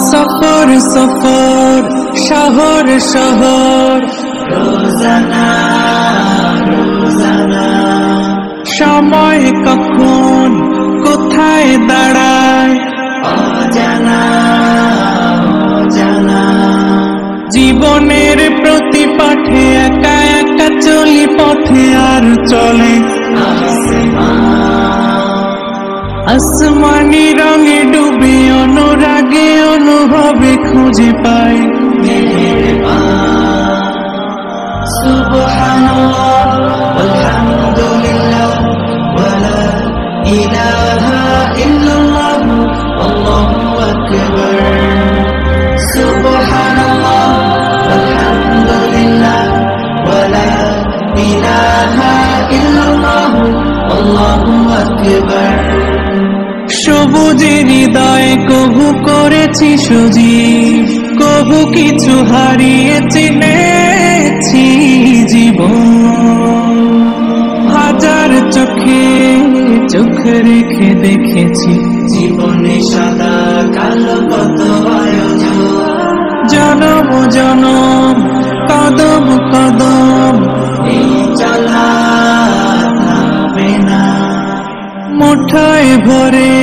সফর সফর শহর শহর রোজানা রোজানা সময় কখন কোথায় দাঁড়ায় অজানা অজানা জীবনের প্রতি পাঠে একা একা চলি পথে আর চলে আসমানি রঙে ডুবে অনুরাগে অনুভবে খুঁজে পাই সুবহানাল্লাহ আলহামদুলিল্লাহ ওয়ালা ইলাহা ইল্লাল্লাহ আল্লাহু আকবার সুবহানাল্লাহ আলহামদুলিল্লাহ ওয়ালা ইলাহা ইল্লাল্লাহ আল্লাহু আকবার সবুজের হৃদয় কবু করেছি সজীব কবু কিছু হারিয়ে চিনেছি জীবন হাজার চোখে চোখ রেখে দেখেছি জীবনে সাদা কালো কত আয়োজন জনম জনম কদম কদম এই চলা থামবে না মুঠোয় ভরে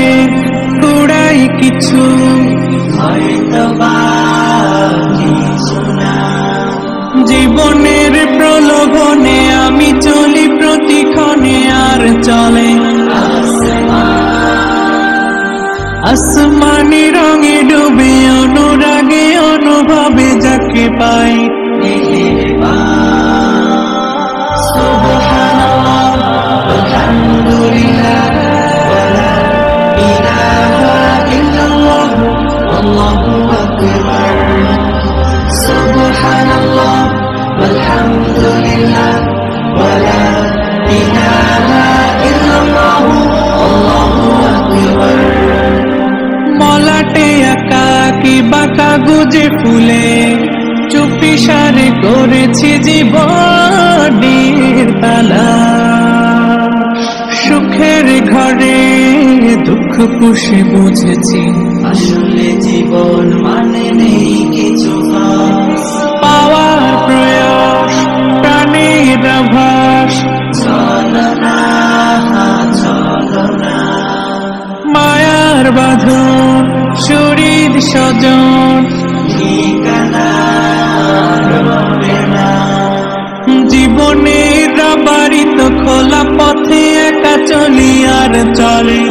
কুড়াই কিছু হয়তো বা কিছু না জীবনের প্রলোভনে আমি চলি প্রতিক্ষণে আর চলে আসমানি রঙে ডুবে অনুরাগে অনুভবে যাকে পাই সুবহানাল্লাহ আলহামদুলিল্লাহ ওয়ালা ইলাহা ইল্লাল্লাহ আল্লাহু আকবার সুবহানাল্লাহ আলহামদুলিল্লাহ ওয়ালা ইলাহা ইল্লাল্লাহ আল্লাহু আকবার মলাটে একাকি বাঁকা গুজে ফুলে চুপি সারে করেছি জীবনের তালা সুখের ঘরে দুঃখ পুষে বুঝেছি আসলে জীবন মানে নেই কিছু খাস পাওয়ার প্রয়াস প্রাণের আভাস চলো না চলো না মায়ার বাঁধন শরীর স্বজন ঠিকানা রবে না জীবনের বাড়িত খোলা পথে একা চলি আর চলে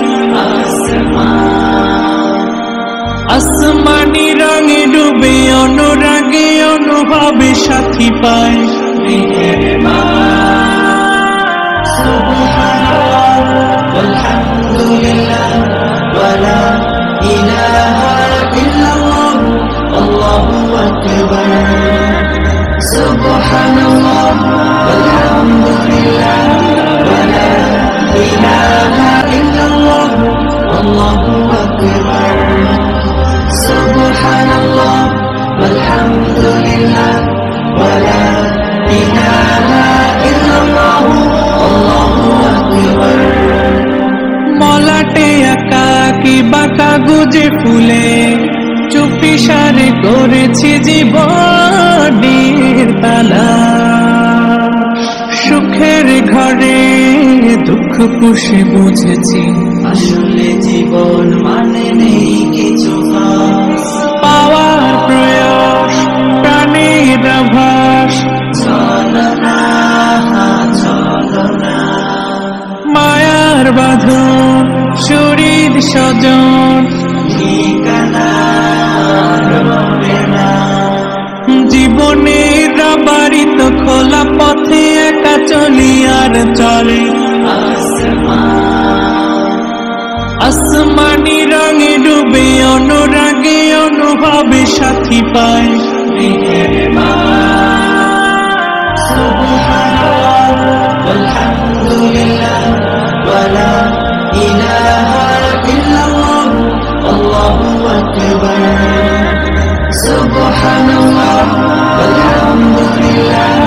আসমানি রঙে ডুবে অনুরাগে অনুভবে সাথী পায় সুবহানাল্লাহ আলহামদুলিল্লাহ ওয়ালা ইলাহা ইল্লাল্লাহ আল্লাহু আকবার সুবহানাল্লাহ আলহামদুলিল্লাহ ওয়ালা ইলাহা ইল্লাল্লাহ আল্লাহু আকবার সুবহানাল্লাহ আলহামদুলিল্লাহ ওয়ালা ইলাহা ইল্লাল্লাহ আল্লাহু আকবার মলাটে একাকি বাঁকা গুজে ফুলে চুপি সারে করেছি জীবনের তালা সুখের ঘরে দুঃখ পুষে বুঝেছি আসলে জীবন মানে নেই কিছু খাস পাওয়ার প্রয়াস প্রাণের আভাস চলো না চলো না মায়ার বাঁধন শরীর স্বজন ঠিকানা রবে না জীবনের বাড়িত খোলা পথে একা চলি আর চলে আসমানি রঙে ডুবে অনুরাগে অনুভবে সাথী পায় সুবহানাল্লাহ আলহামদুলিল্লাহ ওয়ালা ইলাহা ইল্লাল্লাহ আল্লাহু আকবার সুবহানাল্লাহ ওয়ালহামদুলিল্লাহ